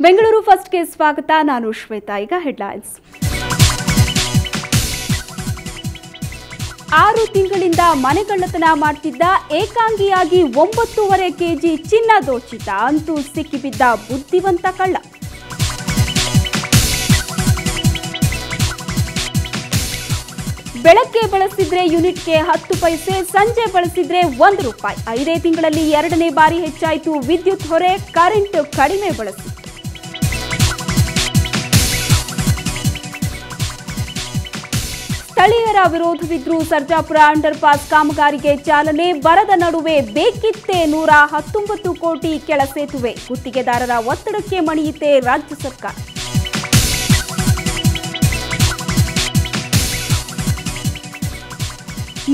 ಬೆಂಗಳೂರು ಫಸ್ಟ್ಗೆ ಸ್ವಾಗತ. ನಾನು ಶ್ವೇತಾ. ಈಗ ಹೆಡ್ಲೈನ್ಸ್. 6 ತಿಂಗಳಿಂದ ಮನೆಗಳ್ಳತನ ಮಾಡ್ತಿದ್ದ ಏಕಾಂಗಿಯಾಗಿ 9.5 ಕೆಜಿ ಚಿನ್ನ ದೋಚಿದ್ದ. ಅಂತೂ ಸಿಕ್ಕಿಬಿದ್ದ ಬುದ್ಧಿವಂತ ಕಳ್ಳ. ಬೆಳಗ್ಗೆ ಬಳಸಿದ್ರೆ ಯೂನಿಟ್ಗೆ 10 ಪೈಸೆ, ಸಂಜೆ ಬಳಸಿದ್ರೆ 1 ರೂಪಾಯಿ. 5 ತಿಂಗಳಲ್ಲಿ 2ನೇ ಬಾರಿ ಹೆಚ್ಚಾಯಿತು ವಿದ್ಯುತ್ ಹೊರೆ. ಕರೆಂಟ್ ಕಡಿಮೆ ಬಳಸಿ. ಸ್ಥಳೀಯರ ವಿರೋಧವಿದ್ರೂ ಸರ್ಜಾಪುರ ಅಂಡರ್ ಪಾಸ್ ಕಾಮಗಾರಿಗೆ ಚಾಲನೆ. ಬರದ ನಡುವೆ ಬೇಕಿತ್ತೇ 119 ಕೋಟಿ ಕೆಳ ಸೇತುವೆ. ಗುತ್ತಿಗೆದಾರರ ಒತ್ತಡಕ್ಕೆ ಮಣಿಯುತ್ತೆ ರಾಜ್ಯ ಸರ್ಕಾರ.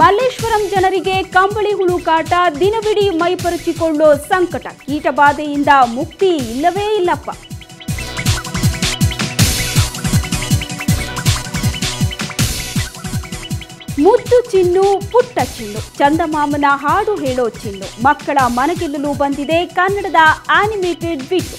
ಮಲ್ಲೇಶ್ವರಂ ಜನರಿಗೆ ಕಂಬಳಿ ಹುಳು ಕಾಟ. ದಿನವಿಡೀ ಮೈಪರಚಿಕೊಳ್ಳೋ ಸಂಕಟ. ಕೀಟಬಾಧೆಯಿಂದ ಮುಕ್ತಿ ಇಲ್ಲವೇ ಇಲ್ಲಪ್ಪ. ಮುದ್ದು ಚಿನ್ನು ಪುಟ್ಟ ಚಿನ್ನು, ಚಂದಮಾಮನ ಹಾಡು ಹೇಳೋ ಚಿನ್ನು. ಮಕ್ಕಳ ಮನಗೆಲ್ಲಲು ಬಂದಿದೆ ಕನ್ನಡದ ಆನಿಮೇಟೆಡ್ ವಿಡಿಯೋ.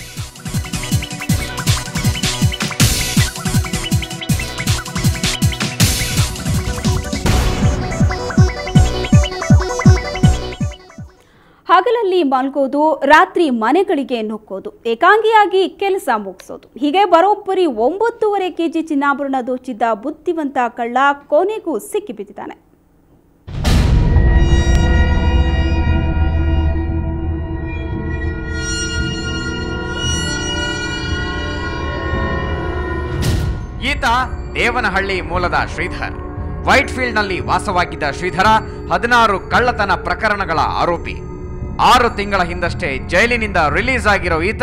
ಹಗಲಲ್ಲಿ ಮಲ್ಗೋದು, ರಾತ್ರಿ ಮನೆಗಳಿಗೆ ನುಗ್ಗೋದು, ಏಕಾಂಗಿಯಾಗಿ ಕೆಲಸ ಮುಗಿಸೋದು. ಹೀಗೆ ಬರೋಬ್ಬರಿ 9.5 ಕೆಜಿ ಚಿನ್ನಾಭರಣ ದೋಚಿದ್ದ ಬುದ್ಧಿವಂತ ಕಳ್ಳ ಕೊನೆಗೂ ಸಿಕ್ಕಿಬಿದ್ದಿದ್ದಾನೆ. ಈತ ದೇವನಹಳ್ಳಿ ಮೂಲದ ಶ್ರೀಧರ್. ವೈಟ್ಫೀಲ್ಡ್ನಲ್ಲಿ ವಾಸವಾಗಿದ್ದ ಶ್ರೀಧರ 16 ಕಳ್ಳತನ ಪ್ರಕರಣಗಳ ಆರೋಪಿ. 6 ತಿಂಗಳ ಹಿಂದಷ್ಟೇ ಜೈಲಿನಿಂದ ರಿಲೀಸ್ ಆಗಿರೋ ಈತ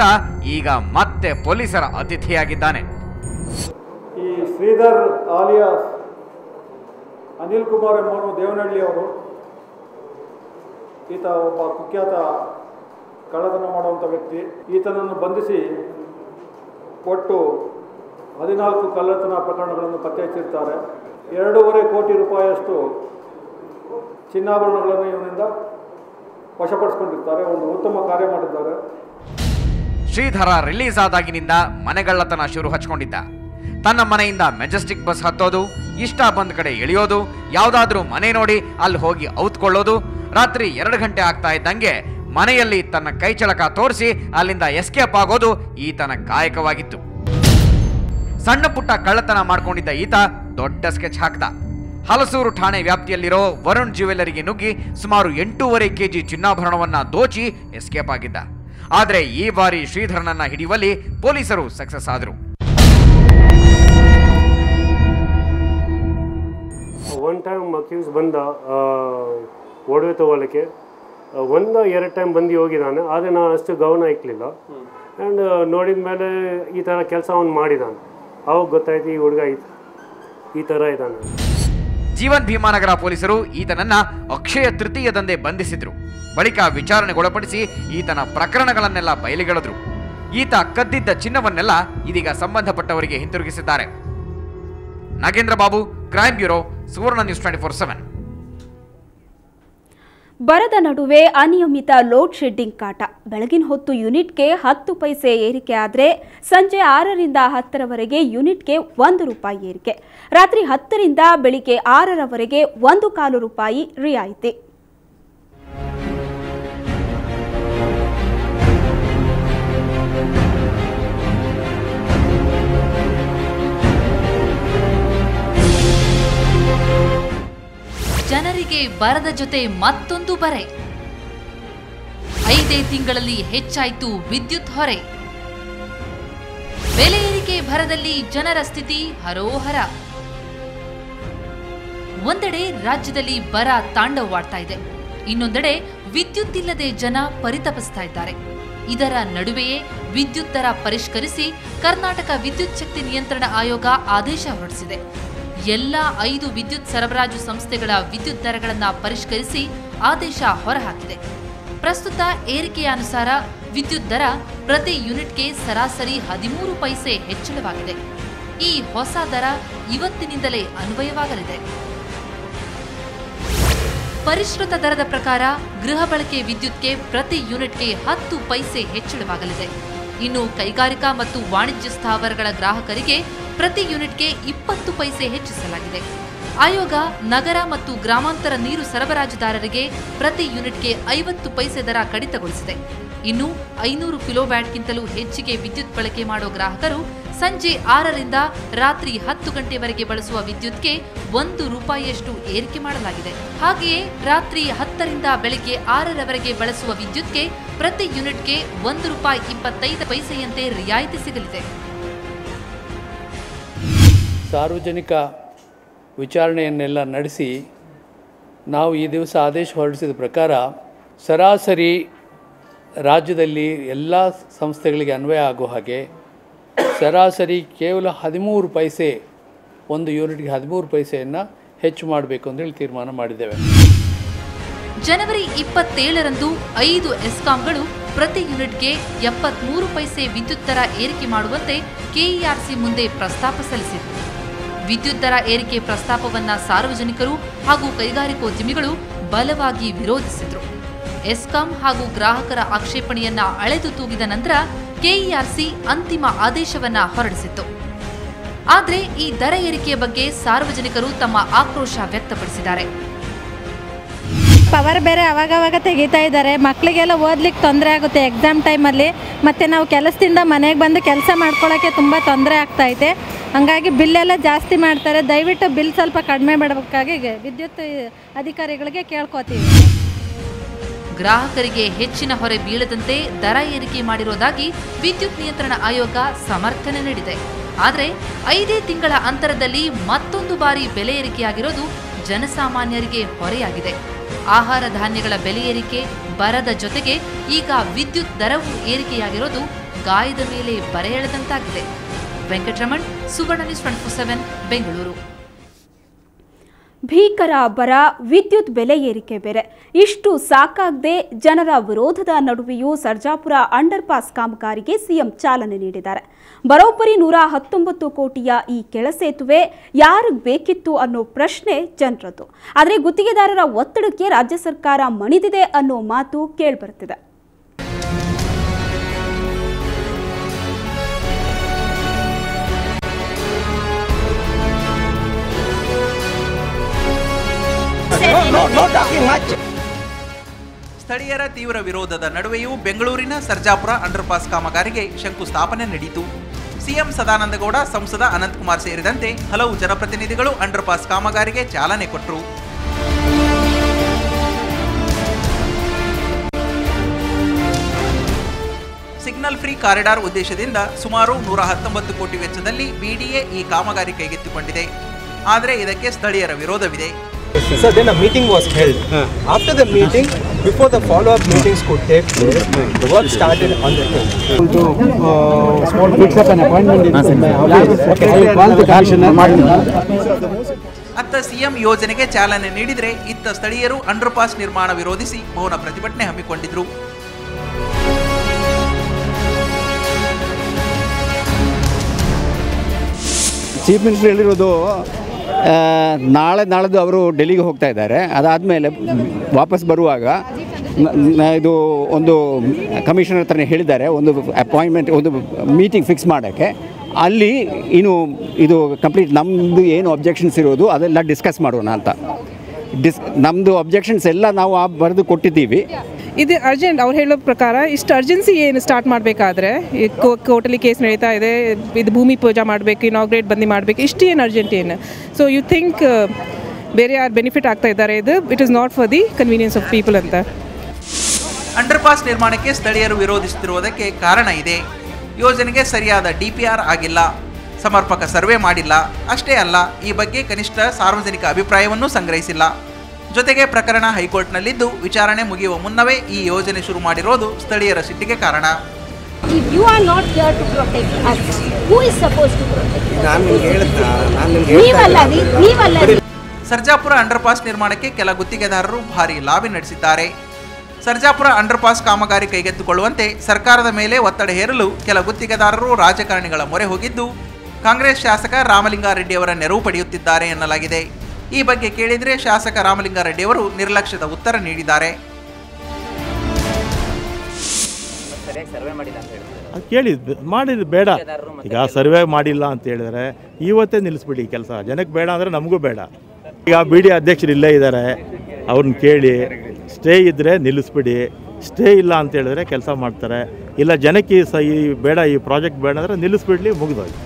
ಈಗ ಮತ್ತೆ ಪೊಲೀಸರ ಅತಿಥಿಯಾಗಿದ್ದಾನೆ. ಈ ಶ್ರೀಧರ್ ಆಲಿಯಾಸ್ ಅನಿಲ್ ಕುಮಾರ್ ಎಂಬುವನು ದೇವನಹಳ್ಳಿಯವರು. ಈತ ಒಬ್ಬ ಕುಖ್ಯಾತ ಕಳ್ಳತನ ಮಾಡುವಂಥ ವ್ಯಕ್ತಿ. ಈತನನ್ನು ಬಂಧಿಸಿ ಒಟ್ಟು 14 ಕಳ್ಳತನ ಪ್ರಕರಣಗಳನ್ನು ಪತ್ತೆ ಹಚ್ಚಿರ್ತಾರೆ. 2.5 ಕೋಟಿ ರೂಪಾಯಿಯಷ್ಟು ಚಿನ್ನಾಭರಣಗಳನ್ನು ಇವನಿಂದ ವಶಪಡಿಸಿಕೊಂಡಿರ್ತಾರೆ. ಒಂದು ಉತ್ತಮ ಕಾರ್ಯ ಮಾಡಿದ್ದಾರೆ. ಶ್ರೀಧರ ರಿಲೀಸ್ ಆದಾಗಿನಿಂದ ಮನೆಗಳ್ಳತನ ಶುರು ಹಚ್ಕೊಂಡಿದ್ದ. ತನ್ನ ಮನೆಯಿಂದ ಮೆಜೆಸ್ಟಿಕ್ ಬಸ್ ಹತ್ತೋದು, ಇಷ್ಟ ಬಂದ ಕಡೆ ಇಳಿಯೋದು, ಯಾವುದಾದ್ರೂ ಮನೆ ನೋಡಿ ಅಲ್ಲಿ ಹೋಗಿ ಔತ್ಕೊಳ್ಳೋದು. ರಾತ್ರಿ 2 ಗಂಟೆ ಆಗ್ತಾ ಇದ್ದಂಗೆ ಮನೆಯಲ್ಲಿ ತನ್ನ ಕೈಚಳಕ ತೋರಿಸಿ ಅಲ್ಲಿಂದ ಎಸ್ಕೇಪ್ ಆಗೋದು ಈತನ ಕಾಯಕವಾಗಿತ್ತು. ಸಣ್ಣ ಪುಟ್ಟ ಕಳ್ಳತನ ಮಾಡ್ಕೊಂಡಿದ್ದ ಈತ ದೊಡ್ಡ ಸ್ಕೆಚ್ ಹಾಕ್ದ. ಹಲಸೂರು ಠಾಣೆ ವ್ಯಾಪ್ತಿಯಲ್ಲಿರೋ ವರುಣ್ ಜ್ಯುವೆಲ್ಲರಿಗೆ ನುಗ್ಗಿ ಸುಮಾರು 8.5 ಕೆಜಿ ಚಿನ್ನಾಭರಣವನ್ನ ದೋಚಿ ಎಸ್ಕೇಪ್ ಆಗಿದ್ದ. ಆದರೆ ಈ ಬಾರಿ ಶ್ರೀಧರನನ್ನ ಹಿಡಿಯುವಲ್ಲಿ ಪೊಲೀಸರು ಸಕ್ಸಸ್ ಆದರು. ಒನ್ ಟೈಮ್ ಅಕ್ಯೂಸ್ ಬಂದ ಒಡವೆ ತಗೊಳ್ಳೋಕ್ಕೆ 1-2 ಟೈಮ್ ಬಂದು ಹೋಗಿದ್ದಾನೆ. ಆದರೆ ನಾನು ಅಷ್ಟು ಗಮನ ಇಕ್ಕಲಿಲ್ಲ. ಆ್ಯಂಡ್ ನೋಡಿದ ಮೇಲೆ ಈ ಥರ ಕೆಲಸ ಅವನು ಮಾಡಿದ್ದಾನೆ. ಅವಾಗ ಗೊತ್ತಾಯ್ತು ಈ ಹುಡುಗ ಈ ಥರ ಇದ್ದಾನೆ. ಜೀವನ್ ಭೀಮಾನಗರ ಪೊಲೀಸರು ಈತನನ್ನ ಅಕ್ಷಯ ತೃತೀಯದಂದೇ ಬಂಧಿಸಿದ್ರು. ಬಳಿಕ ವಿಚಾರಣೆಗೊಳಪಡಿಸಿ ಈತನ ಪ್ರಕರಣಗಳನ್ನೆಲ್ಲ ಬಯಲಿಗೆಳೆದ್ರು. ಈತ ಕದ್ದಿದ್ದ ಚಿನ್ನವನ್ನೆಲ್ಲ ಇದೀಗ ಸಂಬಂಧಪಟ್ಟವರಿಗೆ ಹಿಂತಿರುಗಿಸಿದ್ದಾರೆ. ನಾಗೇಂದ್ರ ಬಾಬು, ಕ್ರೈಮ್ ಬ್ಯೂರೋ, ಸುವರ್ಣ ನ್ಯೂಸ್ 24/7. ಬರದ ನಡುವೆ ಅನಿಯಮಿತ ಲೋಡ್ ಶೆಡ್ಡಿಂಗ್ ಕಾಟ. ಬೆಳಗಿನ ಹೊತ್ತು ಯೂನಿಟ್ಗೆ 10 ಪೈಸೆ ಏರಿಕೆ ಆದರೆ ಸಂಜೆ 6ರಿಂದ 10ರವರೆಗೆ ಯೂನಿಟ್ಗೆ 1 ರೂಪಾಯಿ ಏರಿಕೆ. ರಾತ್ರಿ 10ರಿಂದ ಬೆಳಿಗ್ಗೆ 6ರವರೆಗೆ 1.25 ರೂಪಾಯಿ ರಿಯಾಯಿತಿ. ಜನರಿಗೆ ಬರದ ಜೊತೆ ಮತ್ತೊಂದು ಬರೆ. 5 ತಿಂಗಳಲ್ಲಿ ಹೆಚ್ಚಾಯಿತು ವಿದ್ಯುತ್ ಹೊರೆ. ಬೆಲೆ ಏರಿಕೆ ಭರದಲ್ಲಿ ಜನರ ಸ್ಥಿತಿ ಹರೋಹರ. ಒಂದೆಡೆ ರಾಜ್ಯದಲ್ಲಿ ಬರ ತಾಂಡವವಾಡ್ತಾ ಇದೆ, ಇನ್ನೊಂದೆಡೆ ವಿದ್ಯುತ್ ಇಲ್ಲದೆ ಜನ ಪರಿತಪಿಸ್ತಾ ಇದ್ದಾರೆ. ಇದರ ನಡುವೆಯೇ ವಿದ್ಯುತ್ ದರ ಪರಿಷ್ಕರಿಸಿ ಕರ್ನಾಟಕ ವಿದ್ಯುತ್ ಶಕ್ತಿ ನಿಯಂತ್ರಣ ಆಯೋಗ ಆದೇಶ ಹೊರಡಿಸಿದೆ. ಎಲ್ಲ 5 ವಿದ್ಯುತ್ ಸರಬರಾಜು ಸಂಸ್ಥೆಗಳ ವಿದ್ಯುತ್ ದರಗಳನ್ನು ಪರಿಷ್ಕರಿಸಿ ಆದೇಶ ಹೊರಹಾಕಿದೆ. ಪ್ರಸ್ತುತ ಏರಿಕೆಯ ಅನುಸಾರ ವಿದ್ಯುತ್ ದರ ಪ್ರತಿ ಯೂನಿಟ್ಗೆ ಸರಾಸರಿ 13 ಪೈಸೆ ಹೆಚ್ಚಳವಾಗಿದೆ. ಈ ಹೊಸ ದರ ಇವತ್ತಿನಿಂದಲೇ ಅನ್ವಯವಾಗಲಿದೆ. ಪರಿಷ್ಕೃತ ದರದ ಪ್ರಕಾರ ಗೃಹ ಬಳಕೆ ವಿದ್ಯುತ್ಗೆ ಪ್ರತಿ ಯೂನಿಟ್ಗೆ 10 ಪೈಸೆ ಹೆಚ್ಚಳವಾಗಲಿದೆ. ಇನ್ನು ಕೈಗಾರಿಕಾ ಮತ್ತು ವಾಣಿಜ್ಯ ಸ್ಥಾವರಗಳ ಗ್ರಾಹಕರಿಗೆ ಪ್ರತಿ ಯೂನಿಟ್ಗೆ 20 ಪೈಸೆ ಹೆಚ್ಚಿಸಲಾಗಿದೆ. ಆಯೋಗ ನಗರ ಮತ್ತು ಗ್ರಾಮಾಂತರ ನೀರು ಸರಬರಾಜುದಾರರಿಗೆ ಪ್ರತಿ ಯೂನಿಟ್ಗೆ 50 ಪೈಸೆ ದರ ಕಡಿತಗೊಳಿಸಿದೆ. ಇನ್ನು 500 ಕಿಲೋವ್ಯಾಟ್ಗಿಂತಲೂ ಹೆಚ್ಚಿಗೆ ವಿದ್ಯುತ್ ಬಳಕೆ ಮಾಡೋ ಗ್ರಾಹಕರು ಸಂಜೆ 6ರಿಂದ ರಾತ್ರಿ 10 ಗಂಟೆವರೆಗೆ ಬಳಸುವ ವಿದ್ಯುತ್ಗೆ 1 ರೂಪಾಯಿಯಷ್ಟು ಏರಿಕೆ ಮಾಡಲಾಗಿದೆ. ಹಾಗೆಯೇ ರಾತ್ರಿ 10ರಿಂದ ಬೆಳಗ್ಗೆ 6ರವರೆಗೆ ಬಳಸುವ ವಿದ್ಯುತ್ಗೆ ಪ್ರತಿ ಯೂನಿಟ್ಗೆ 1 ರೂಪಾಯಿ 25 ಪೈಸೆಯಂತೆ ರಿಯಾಯಿತಿ ಸಿಗಲಿದೆ. ಸಾರ್ವಜನಿಕ ವಿಚಾರಣೆಯನ್ನೆಲ್ಲ ನಡೆಸಿ ನಾವು ಈ ದಿವಸ ಆದೇಶ ಹೊರಡಿಸಿದ ಪ್ರಕಾರ ಸರಾಸರಿ ರಾಜ್ಯದಲ್ಲಿ ಎಲ್ಲ ಸಂಸ್ಥೆಗಳಿಗೆ ಅನ್ವಯ ಆಗೋ ಹಾಗೆ ಸರಾಸರಿ ಕೇವಲ 13 ಪೈಸೆ, ಒಂದು ಯೂನಿಟ್ಗೆ 13 ಪೈಸೆಯನ್ನು ಹೆಚ್ಚು ಮಾಡಬೇಕು ಅಂತೇಳಿ ತೀರ್ಮಾನ ಮಾಡಿದ್ದೇವೆ. ಜನವರಿ 27ರಂದು 5 ಎಸ್ಕಾಂಗಳು ಪ್ರತಿ ಯೂನಿಟ್ಗೆ 73 ಪೈಸೆ ವಿದ್ಯುತ್ ದರ ಏರಿಕೆ ಮಾಡುವಂತೆ ಕೆಇಆರ್ಸಿ ಮುಂದೆ ಪ್ರಸ್ತಾಪ ಸಲ್ಲಿಸಿತು. ವಿದ್ಯುತ್ ದರ ಏರಿಕೆ ಪ್ರಸ್ತಾಪವನ್ನ ಸಾರ್ವಜನಿಕರು ಹಾಗೂ ಕೈಗಾರಿಕೋದ್ಯಮಿಗಳು ಬಲವಾಗಿ ವಿರೋಧಿಸಿದರು. ಎಸ್ಕಾಂ ಹಾಗೂ ಗ್ರಾಹಕರ ಆಕ್ಷೇಪಣೆಯನ್ನ ಅಳೆದು ತೂಗಿದ ನಂತರ ಕೆಇಆರ್ಸಿ ಅಂತಿಮ ಆದೇಶವನ್ನ ಹೊರಡಿಸಿತ್ತು. ಆದರೆ ಈ ದರ ಏರಿಕೆಯ ಬಗ್ಗೆ ಸಾರ್ವಜನಿಕರು ತಮ್ಮ ಆಕ್ರೋಶ ವ್ಯಕ್ತಪಡಿಸಿದ್ದಾರೆ. ಪವರ್ ಬೇರೆ ಅವಾಗವಾಗ ತೆಗಿತಾ ಇದ್ದಾರೆ. ಮಕ್ಕಳಿಗೆಲ್ಲ ಓದ್ಲಿಕ್ಕೆ ತೊಂದರೆ ಆಗುತ್ತೆ ಎಕ್ಸಾಮ್ ಟೈಮಲ್ಲಿ. ಮತ್ತು ನಾವು ಕೆಲಸದಿಂದ ಮನೆಗೆ ಬಂದು ಕೆಲಸ ಮಾಡ್ಕೊಳ್ಳೋಕ್ಕೆ ತುಂಬ ತೊಂದರೆ ಆಗ್ತಾಯಿದೆ. ಹಾಗಾಗಿ ಬಿಲ್ಲೆಲ್ಲ ಜಾಸ್ತಿ ಮಾಡ್ತಾರೆ. ದಯವಿಟ್ಟು ಬಿಲ್ ಸ್ವಲ್ಪ ಕಡಿಮೆ ಮಾಡಬೇಕಾಗಿ ವಿದ್ಯುತ್ ಅಧಿಕಾರಿಗಳಿಗೆ ಕೇಳ್ಕೊತೀವಿ. ಗ್ರಾಹಕರಿಗೆ ಹೆಚ್ಚಿನ ಹೊರೆ ಬೀಳದಂತೆ ದರ ಏರಿಕೆ ಮಾಡಿರೋದಾಗಿ ವಿದ್ಯುತ್ ನಿಯಂತ್ರಣ ಆಯೋಗ ಸಮರ್ಥನೆ ನೀಡಿದೆ. ಆದರೆ 5 ತಿಂಗಳ ಅಂತರದಲ್ಲಿ ಮತ್ತೊಂದು ಬಾರಿ ಬೆಲೆ ಏರಿಕೆಯಾಗಿರೋದು ಜನಸಾಮಾನ್ಯರಿಗೆ ಹೊರೆಯಾಗಿದೆ. ಆಹಾರ ಧಾನ್ಯಗಳ ಬೆಲೆ ಏರಿಕೆ, ಬರದ ಜೊತೆಗೆ ಈಗ ವಿದ್ಯುತ್ ದರವೂ ಏರಿಕೆಯಾಗಿರೋದು ಗಾಯದ ಮೇಲೆ ಬರೆ ಎಳೆದಂತಾಗಿದೆ. ವೆಂಕಟರಮಣ್, ಸುವರ್ಣ ನ್ಯೂಸ್ 24/7, ಬೆಂಗಳೂರು. ಭೀಕರ ಬರ, ವಿದ್ಯುತ್ ಬೆಲೆ ಏರಿಕೆ ಬೇರೆ, ಇಷ್ಟು ಸಾಕಾಗದೆ ಜನರ ವಿರೋಧದ ನಡುವೆಯೂ ಸರ್ಜಾಪುರ ಅಂಡರ್ ಪಾಸ್ ಕಾಮಗಾರಿಗೆ ಸಿಎಂ ಚಾಲನೆ ನೀಡಿದ್ದಾರೆ. ಬರೋಬ್ಬರಿ 119 ಕೋಟಿಯ ಈ ಕೆಳಸೇತುವೆ ಯಾರಿಗೆ ಬೇಕಿತ್ತು ಅನ್ನೋ ಪ್ರಶ್ನೆ ಜನರದ್ದು. ಆದರೆ ಗುತ್ತಿಗೆದಾರರ ಒತ್ತಡಕ್ಕೆ ರಾಜ್ಯ ಸರ್ಕಾರ ಮಣಿದಿದೆ ಅನ್ನೋ ಮಾತು ಕೇಳಿಬರ್ತಿದೆ. ಸ್ಥಳೀಯರ ತೀವ್ರ ವಿರೋಧದ ನಡುವೆಯೂ ಬೆಂಗಳೂರಿನ ಸರ್ಜಾಪುರ ಅಂಡರ್ಪಾಸ್ ಕಾಮಗಾರಿಗೆ ಶಂಕುಸ್ಥಾಪನೆ ನಡೆಯಿತು. ಸಿಎಂ ಸದಾನಂದಗೌಡ, ಸಂಸದ ಅನಂತಕುಮಾರ್ ಸೇರಿದಂತೆ ಹಲವು ಜನಪ್ರತಿನಿಧಿಗಳು ಅಂಡರ್ಪಾಸ್ ಕಾಮಗಾರಿಗೆ ಚಾಲನೆ ಕೊಟ್ಟರು. ಸಿಗ್ನಲ್ ಫ್ರೀ ಕಾರಿಡಾರ್ ಉದ್ದೇಶದಿಂದ ಸುಮಾರು 119 ಕೋಟಿ ವೆಚ್ಚದಲ್ಲಿ ಬಿಡಿಎ ಈ ಕಾಮಗಾರಿ ಕೈಗೆತ್ತಿಕೊಂಡಿದೆ. ಆದರೆ ಇದಕ್ಕೆ ಸ್ಥಳೀಯರ ವಿರೋಧವಿದೆ. So then a meeting was held. After the meeting, before the follow-up meetings could take place, the work started on the hill. To small fix up an appointment in my office. Okay, I will call the commissioner. ಅತ್ತ CM ಯೋಜನೆಗೆ ಚಾಲನೆ ನೀಡಿದರೆ ಇತ್ತ ಸ್ಥಳೀಯರು underpass ನಿರ್ಮಾಣ ವಿರೋಧಿಸಿ ಮೌನ ಪ್ರತಿಭಟನೆ ಹಮ್ಮಿಕೊಂಡಿದ್ರು. ಚೀಫ್ ಮಿನಿಸ್ಟರ್ ಹೇಳಿರೋದು ನಾಳೆದು ಅವರು ಡೆಲ್ಲಿಗೆ ಹೋಗ್ತಾ ಇದ್ದಾರೆ. ಅದಾದಮೇಲೆ ವಾಪಸ್ ಬರುವಾಗ ಇದು ಒಂದು ಕಮಿಷನರ್ ಹತ್ರನೇ ಹೇಳಿದ್ದಾರೆ, ಒಂದು ಅಪಾಯಿಂಟ್ಮೆಂಟ್, ಒಂದು ಮೀಟಿಂಗ್ ಫಿಕ್ಸ್ ಮಾಡೋಕ್ಕೆ. ಅಲ್ಲಿ ಇನ್ನು ಇದು ಕಂಪ್ಲೀಟ್ ನಮ್ಮದು ಏನು ಅಬ್ಜೆಕ್ಷನ್ಸ್ ಇರೋದು ಅದೆಲ್ಲ ಡಿಸ್ಕಸ್ ಮಾಡೋಣ ಅಂತ. ನಮ್ಮದು ಅಬ್ಜೆಕ್ಷನ್ಸ್ ಎಲ್ಲ ನಾವು ಬರೆದು ಕೊಟ್ಟಿದ್ದೀವಿ. ಇದು ಅರ್ಜೆಂಟ್, ಅವ್ರು ಹೇಳೋ ಪ್ರಕಾರ ಇಷ್ಟು ಅರ್ಜೆನ್ಸಿ ಏನು ಸ್ಟಾರ್ಟ್ ಮಾಡಬೇಕಾದ್ರೆ ಕೋರ್ಟಲ್ಲಿ ಕೇಸ್ ನಡೀತಾ ಇದೆ, ಇದು ಭೂಮಿ ಪೂಜೆ ಮಾಡಬೇಕು, ಇನಾಗ್ರೇಟ್ ಬಂದು ಮಾಡಬೇಕು, ಇಷ್ಟು ಏನು ಅರ್ಜೆಂಟ್ ಏನು? ಸೊ ಯು ಥಿಂಕ್ ಬೇರೆ ಯಾರು ಬೆನಿಫಿಟ್ ಆಗ್ತಾ ಇದ್ದಾರೆ? ಇದು it is not for the convenience of people ಅಂತ. ಅಂಡರ್ಪಾಸ್ ನಿರ್ಮಾಣಕ್ಕೆ ಸ್ಥಳೀಯರು ವಿರೋಧಿಸುತ್ತಿರುವುದಕ್ಕೆ ಕಾರಣ ಇದೆ. ಯೋಜನೆಗೆ ಸರಿಯಾದ ಡಿಪಿಆರ್ ಆಗಿಲ್ಲ, ಸಮರ್ಪಕ ಸರ್ವೆ ಮಾಡಿಲ್ಲ. ಅಷ್ಟೇ ಅಲ್ಲ, ಈ ಬಗ್ಗೆ ಕನಿಷ್ಠ ಸಾರ್ವಜನಿಕ ಅಭಿಪ್ರಾಯವನ್ನೂ ಸಂಗ್ರಹಿಸಿಲ್ಲ. ಜೊತೆಗೆ ಪ್ರಕರಣ ಹೈಕೋರ್ಟ್ನಲ್ಲಿದ್ದು ವಿಚಾರಣೆ ಮುಗಿಯುವ ಮುನ್ನವೇ ಈ ಯೋಜನೆ ಶುರು ಮಾಡಿರೋದು ಸ್ಥಳೀಯರ ಸಿಟ್ಟಿಗೆ ಕಾರಣ. ಸರ್ಜಾಪುರ ಅಂಡರ್ಪಾಸ್ ನಿರ್ಮಾಣಕ್ಕೆ ಕೆಲ ಗುತ್ತಿಗೆದಾರರು ಭಾರಿ ಲಾಬಿ ನಡೆಸಿದ್ದಾರೆ. ಸರ್ಜಾಪುರ ಅಂಡರ್ಪಾಸ್ ಕಾಮಗಾರಿ ಕೈಗೆತ್ತಿಕೊಳ್ಳುವಂತೆ ಸರ್ಕಾರದ ಮೇಲೆ ಒತ್ತಡ ಹೇರಲು ಕೆಲ ಗುತ್ತಿಗೆದಾರರು ರಾಜಕಾರಣಿಗಳ ಮೊರೆ ಹೋಗಿದ್ದು ಕಾಂಗ್ರೆಸ್ ಶಾಸಕ ರಾಮಲಿಂಗಾರೆಡ್ಡಿಯವರ ನೆರವು ಪಡೆಯುತ್ತಿದ್ದಾರೆ ಎನ್ನಲಾಗಿದೆ. ಈ ಬಗ್ಗೆ ಕೇಳಿದರೆ ಶಾಸಕ ರಾಮಲಿಂಗಾರೆಡ್ಡಿಯವರು ನಿರ್ಲಕ್ಷ್ಯದ ಉತ್ತರ ನೀಡಿದ್ದಾರೆ. ಅದು ಕೇಳಿದ್ದು ಮಾಡಿದ್ದು ಬೇಡ. ಈಗ ಸರ್ವೆ ಮಾಡಿಲ್ಲ ಅಂತ ಹೇಳಿದರೆ ಇವತ್ತೇ ನಿಲ್ಲಿಸ್ಬಿಡಿ ಕೆಲಸ. ಜನಕ್ಕೆ ಬೇಡ ಅಂದರೆ ನಮಗೂ ಬೇಡ. ಈಗ ಬಿ ಡಿ ಅಧ್ಯಕ್ಷರು ಇಲ್ಲೇ ಇದ್ದಾರೆ, ಅವ್ರನ್ನ ಕೇಳಿ ಸ್ಟೇ ಇದ್ದರೆ ನಿಲ್ಲಿಸ್ಬಿಡಿ. ಸ್ಟೇ ಇಲ್ಲ ಅಂತ ಹೇಳಿದ್ರೆ ಕೆಲಸ ಮಾಡ್ತಾರೆ. ಇಲ್ಲ ಜನಕ್ಕೆ ಈ ಬೇಡ, ಈ ಪ್ರಾಜೆಕ್ಟ್ ಬೇಡ ಅಂದರೆ ನಿಲ್ಲಿಸ್ಬಿಡ್ಲಿ, ಮುಗಿದೋಯ್ತು.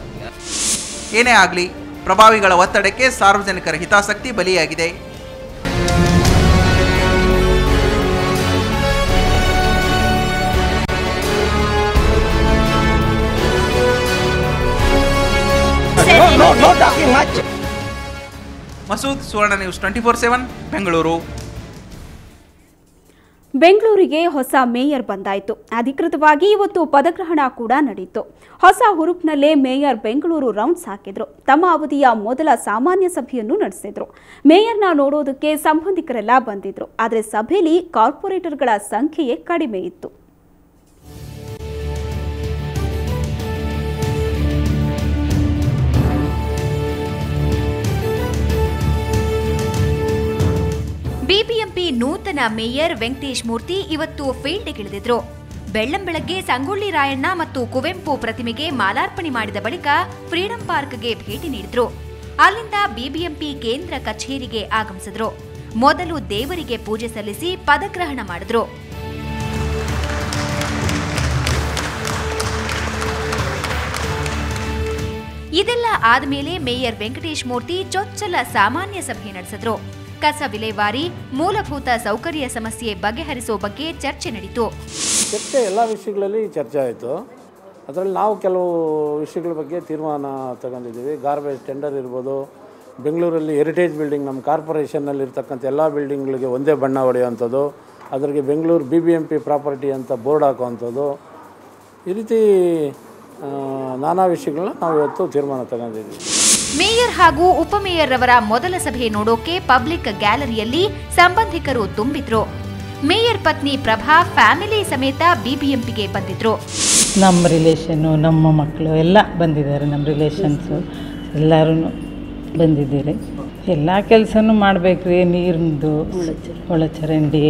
ಏನೇ ಆಗಲಿ ಪ್ರಭಾವಿಗಳ ಒತ್ತಡಕ್ಕೆ ಸಾರ್ವಜನಿಕರ ಹಿತಾಸಕ್ತಿ ಬಲಿಯಾಗಿದೆ. ಮಸೂದ್, ಸುವರ್ಣ ನ್ಯೂಸ್ 24/7 ಬೆಂಗಳೂರು. ಬೆಂಗಳೂರಿಗೆ ಹೊಸ ಮೇಯರ್ ಬಂದಾಯಿತು. ಅಧಿಕೃತವಾಗಿ ಇವತ್ತು ಪದಗ್ರಹಣ ಕೂಡ ನಡೆಯಿತು. ಹೊಸ ಹುರುಪ್ನಲ್ಲೇ ಮೇಯರ್ ಬೆಂಗಳೂರು ರೌಂಡ್ಸ್ ಹಾಕಿದ್ರು. ತಮ್ಮ ಅವಧಿಯ ಮೊದಲ ಸಾಮಾನ್ಯ ಸಭೆಯನ್ನು ನಡೆಸಿದ್ರು. ಮೇಯರ್ನ ನೋಡೋದಕ್ಕೆ ಸಂಬಂಧಿಕರೆಲ್ಲ ಬಂದಿದ್ರು. ಆದರೆ ಸಭೆಯಲ್ಲಿ ಕಾರ್ಪೊರೇಟರ್ಗಳ ಸಂಖ್ಯೆಯೇ ಕಡಿಮೆ ಇತ್ತು. ಬಿಬಿಎಂಪಿ ನೂತನ ಮೇಯರ್ ವೆಂಕಟೇಶ್ ಮೂರ್ತಿ ಇವತ್ತು ಫೀಲ್ಡ್ಗಿಳಿದಿದ್ರು. ಬೆಳ್ಳಂಬೆಳಗ್ಗೆ ಸಂಗೊಳ್ಳಿ ರಾಯಣ್ಣ ಮತ್ತು ಕುವೆಂಪು ಪ್ರತಿಮೆಗೆ ಮಾಲಾರ್ಪಣೆ ಮಾಡಿದ ಬಳಿಕ ಫ್ರೀಡಂ ಪಾರ್ಕ್ಗೆ ಭೇಟಿ ನೀಡಿದ್ರು. ಅಲ್ಲಿಂದ ಬಿಬಿಎಂಪಿ ಕೇಂದ್ರ ಕಚೇರಿಗೆ ಆಗಮಿಸಿದ್ರು. ಮೊದಲು ದೇವರಿಗೆ ಪೂಜೆ ಸಲ್ಲಿಸಿ ಪದಗ್ರಹಣ ಮಾಡಿದ್ರು. ಇದೆಲ್ಲ ಆದಮೇಲೆ ಮೇಯರ್ ವೆಂಕಟೇಶ್ ಮೂರ್ತಿ ಚೊಚ್ಚಲ ಸಾಮಾನ್ಯ ಸಭೆ ನಡೆಸಿದ್ರು. ಕಸ ವಿಲೇವಾರಿ, ಮೂಲಭೂತ ಸೌಕರ್ಯ ಸಮಸ್ಯೆ ಬಗೆಹರಿಸೋ ಬಗ್ಗೆ ಚರ್ಚೆ ನಡೆಯಿತು. ಚರ್ಚೆ ಎಲ್ಲ ವಿಷಯಗಳಲ್ಲಿ ಚರ್ಚೆ ಆಯಿತು. ಅದರಲ್ಲಿ ನಾವು ಕೆಲವು ವಿಷಯಗಳ ಬಗ್ಗೆ ತೀರ್ಮಾನ ತಗೊಂಡಿದ್ದೀವಿ. ಗಾರ್ಬೇಜ್ ಟೆಂಡರ್ ಇರ್ಬೋದು, ಬೆಂಗಳೂರಲ್ಲಿ ಹೆರಿಟೇಜ್ ಬಿಲ್ಡಿಂಗ್ ನಮ್ಮ ಕಾರ್ಪೊರೇಷನ್ನಲ್ಲಿ ಇರ್ತಕ್ಕಂಥ ಎಲ್ಲ ಬಿಲ್ಡಿಂಗ್ಗಳಿಗೆ ಒಂದೇ ಬಣ್ಣ ಹೊಡೆಯುವಂಥದ್ದು, ಅದರಿಗೆ ಬೆಂಗಳೂರು BBMP ಪ್ರಾಪರ್ಟಿ ಅಂತ ಬೋರ್ಡ್ ಹಾಕುವಂಥದ್ದು, ಈ ರೀತಿ ನಾನಾ ವಿಷಯಗಳನ್ನ ನಾವು ಇವತ್ತು ತೀರ್ಮಾನ ತಗೊಂಡಿದ್ದೀವಿ. ಮೇಯರ್ ಹಾಗೂ ಉಪಮೇಯರ್ ಅವರ ಮೊದಲ ಸಭೆ ನೋಡೋಕೆ ಪಬ್ಲಿಕ್ ಗ್ಯಾಲರಿಯಲ್ಲಿ ಸಂಬಂಧಿಕರು ತುಂಬಿದ್ರು. ಮೇಯರ್ ಪತ್ನಿ ಪ್ರಭಾ ಫ್ಯಾಮಿಲಿ ಸಮೇತ ಬಿಬಿಎಂಪಿಗೆ ಬಂದಿದ್ರು. ನಮ್ಮ ರಿಲೇಷನ್ನು, ನಮ್ಮ ಮಕ್ಕಳು ಎಲ್ಲ ಬಂದಿದ್ದಾರೆ. ನಮ್ಮ ರಿಲೇಷನ್ಸು ಎಲ್ಲರೂ ಬಂದಿದ್ದೀರಿ. ಎಲ್ಲ ಕೆಲಸನೂ ಮಾಡಬೇಕ್ರಿ. ನೀರಿಂದು ಒಳಚರಂಡಿ,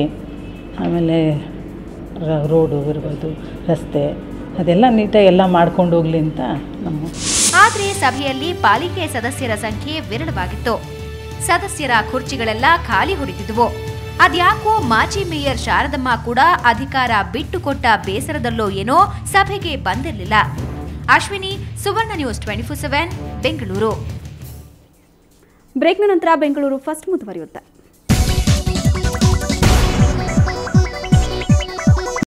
ಆಮೇಲೆ ರೋಡು ಇರ್ಬೋದು, ರಸ್ತೆ, ಅದೆಲ್ಲ ನೀಟಾಗಿ ಎಲ್ಲ ಮಾಡ್ಕೊಂಡು ಹೋಗ್ಲಿ ಅಂತ ನಮ್ಮ. ಆದರೆ ಸಭೆಯಲ್ಲಿ ಪಾಲಿಕೆ ಸದಸ್ಯರ ಸಂಖ್ಯೆ ವಿರಳವಾಗಿತ್ತು. ಸದಸ್ಯರ ಕುರ್ಚಿಗಳೆಲ್ಲ ಖಾಲಿ ಹೊಡಿತಿದ್ವು. ಅದ್ಯಾಕೋ ಮಾಜಿ ಮೇಯರ್ ಶಾರದಮ್ಮ ಕೂಡ ಅಧಿಕಾರ ಬಿಟ್ಟುಕೊಟ್ಟ ಬೇಸರದಲ್ಲೋ ಏನೋ ಸಭೆಗೆ ಬಂದಿರಲಿಲ್ಲ. ಅಶ್ವಿನಿ, ಸುವರ್ಣ ನ್ಯೂಸ್ 24/7 ಬೆಂಗಳೂರು. ಬ್ರೇಕ್ನ ನಂತರ ಬೆಂಗಳೂರು ಫಸ್ಟ್ ಮುಂದುವರಿಯುತ್ತೆ.